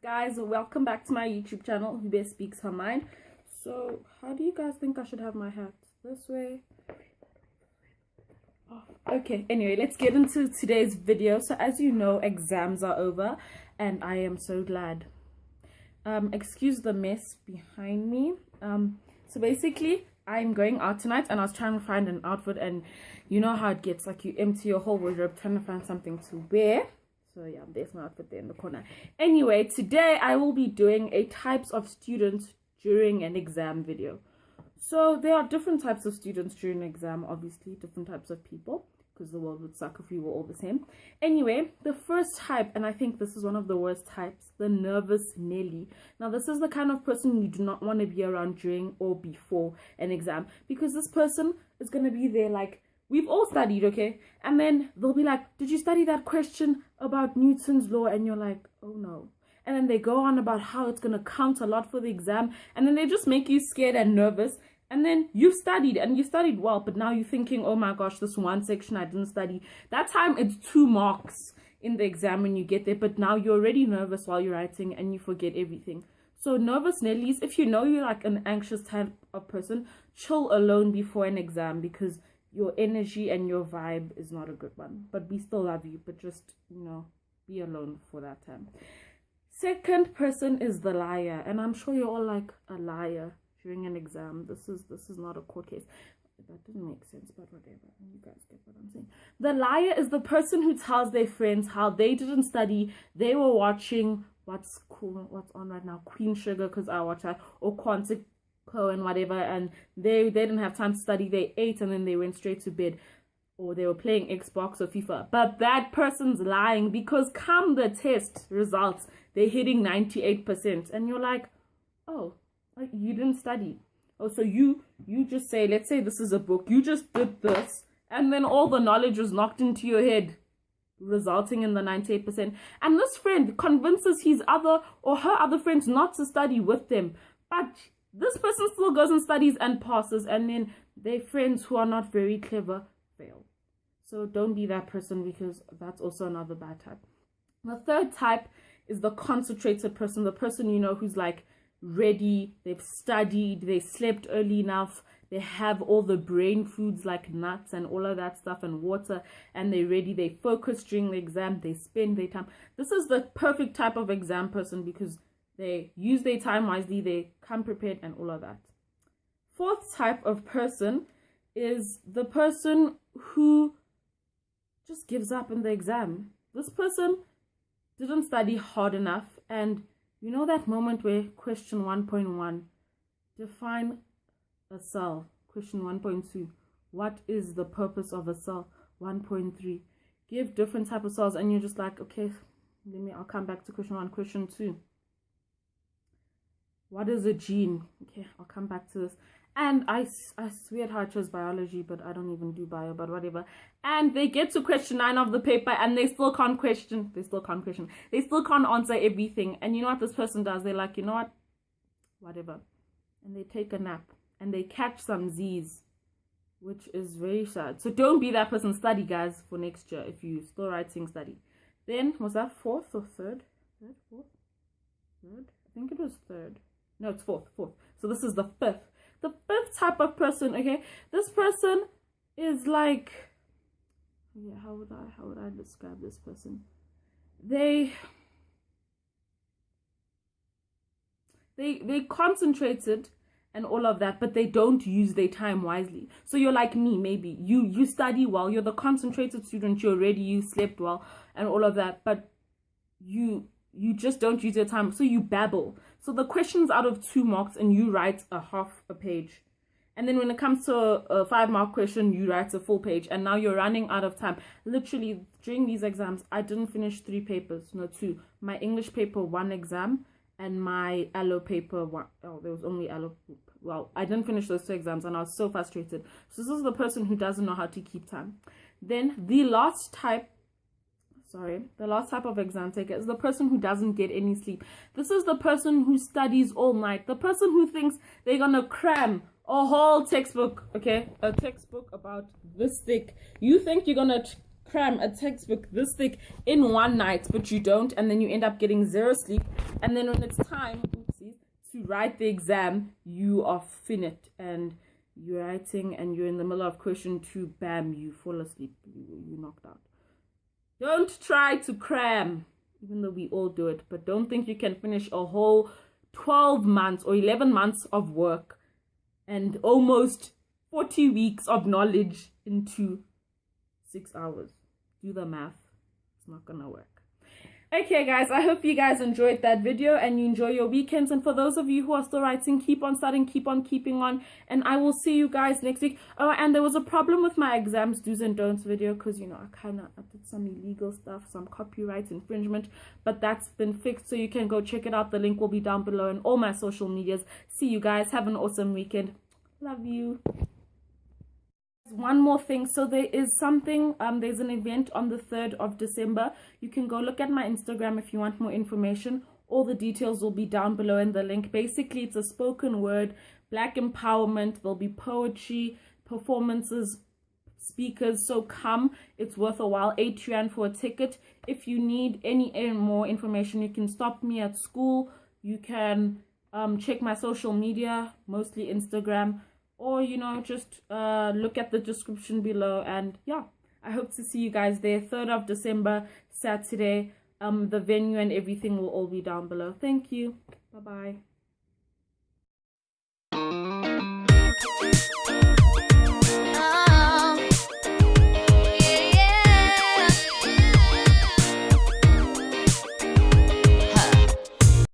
Guys, welcome back to my YouTube channel, Who Best Speaks Her Mind. So how do you guys think I should have my hat? This way? Oh, okay, anyway, let's get into today's video. So as you know, exams are over and I am so glad. Excuse the mess behind me. So basically I'm going out tonight and I was trying to find an outfit, and you know how it gets, like you empty your whole wardrobe trying to find something to wear. So yeah, there's my outfit there in the corner. Anyway, today I will be doing a types of students during an exam video. So there are different types of students during an exam, obviously different types of people, because the world would suck if we were all the same. Anyway, the first type, and I think this is one of the worst types, the nervous Nelly. Now this is the kind of person you do not want to be around during or before an exam, because this person is going to be there like, we've all studied, okay? And then they'll be like, did you study that question about Newton's law? And you're like, oh no. And then they go on about how it's going to count a lot for the exam. And then they just make you scared and nervous. And then you've studied and you studied well, but now you're thinking, oh my gosh, this one section I didn't study. That time it's 2 marks in the exam when you get there, but now you're already nervous while you're writing and you forget everything. So nervous Nellies, if you know you're like an anxious type of person, chill alone before an exam, because your energy and your vibe is not a good one. But we still love you, but just, you know, be alone for that time. Second person is the liar, and I'm sure you're all like, a liar during an exam. This is not a court case. That didn't make sense, but whatever, you guys get what I'm saying. The liar is the person who tells their friends how they didn't study, they were watching what's on right now, Queen Sugar, because I watch that, or Quantic and whatever, and they didn't have time to study. They ate and then they went straight to bed, or they were playing Xbox or FIFA. But that person's lying, because come the test results, they're hitting 98%, and you're like, oh, you didn't study. Oh, so you just say, let's say this is a book, you just did this, and then all the knowledge was knocked into your head, resulting in the 98%. And this friend convinces his other or her other friends not to study with them, but this person still goes and studies and passes, and then their friends who are not very clever fail. So don't be that person, because that's also another bad type. The third type is the concentrated person, the person, you know, who's like ready, they've studied, they slept early enough, they have all the brain foods like nuts and all of that stuff and water, and they're ready, they focus during the exam, they spend their time. This is the perfect type of exam person, because they use their time wisely, they come prepared and all of that. Fourth type of person is the person who just gives up in the exam. This person didn't study hard enough, and you know that moment where question 1.1, define a cell. Question 1.2, what is the purpose of a cell? 1.3, give different type of cells, and you're just like, okay, I'll come back to question 1. Question 2, what is a gene? Okay, I'll come back to this. And I swear how I chose biology, but I don't even do bio, but whatever. And they get to question 9 of the paper and they still can't question. They still can't answer everything. And you know what this person does? They're like, you know what? Whatever. And they take a nap and they catch some Z's, which is very sad. So don't be that person. Study, guys, for next year. If you still writing, study. Then, was that 4th or 3rd? 3rd, 4th? 3rd? I think it was 3rd. No, it's 4th. So this is the 5th. The 5th type of person, okay? This person is like, yeah, how would I describe this person? They concentrated and all of that, but they don't use their time wisely. So you're like me, maybe. You study well, you're the concentrated student, you're ready, you slept well and all of that, but you just don't use your time, so you babble. So the question's out of 2 marks and you write a half a page. And then when it comes to a 5-mark question, you write a full page, and now you're running out of time. Literally, during these exams, I didn't finish 3 papers, no 2. My English paper 1 exam, and my allo paper 1. Oh, there was only allo. Well, I didn't finish those 2 exams, and I was so frustrated. So this is the person who doesn't know how to keep time. Then the last type of exam taker is the person who doesn't get any sleep. This is the person who studies all night. The person who thinks they're gonna cram a whole textbook, okay? A textbook about this thick. You think you're gonna cram a textbook this thick in one night, but you don't, and then you end up getting zero sleep, and then when it's time, oopsies, to write the exam, you are finished, and you're writing and you're in the middle of question 2, bam, you fall asleep, you knocked out. Don't try to cram, even though we all do it, but don't think you can finish a whole 12 months or 11 months of work and almost 40 weeks of knowledge into 6 hours. Do the math. It's not gonna work. Okay guys, I hope you guys enjoyed that video and you enjoy your weekends, and for those of you who are still writing, keep on studying, keep on keeping on, and I will see you guys next week. Oh, and there was a problem with my exams do's and don'ts video because, you know, I did some illegal stuff, some copyright infringement, but that's been fixed, so you can go check it out. The link will be down below in all my social medias. See you guys. Have an awesome weekend. Love you. One more thing, so there is something, there's an event on the 3rd of December. You can go look at my Instagram if you want more information. All the details will be down below in the link. Basically, it's a spoken word, black empowerment. There'll be poetry, performances, speakers, so come. It's worth a while. 8 rand for a ticket. If you need any more information, you can stop me at school. You can check my social media, mostly Instagram, or, you know, just look at the description below. And yeah, I hope to see you guys there. 3rd of December, Saturday. The venue and everything will all be down below. Thank you. Bye bye.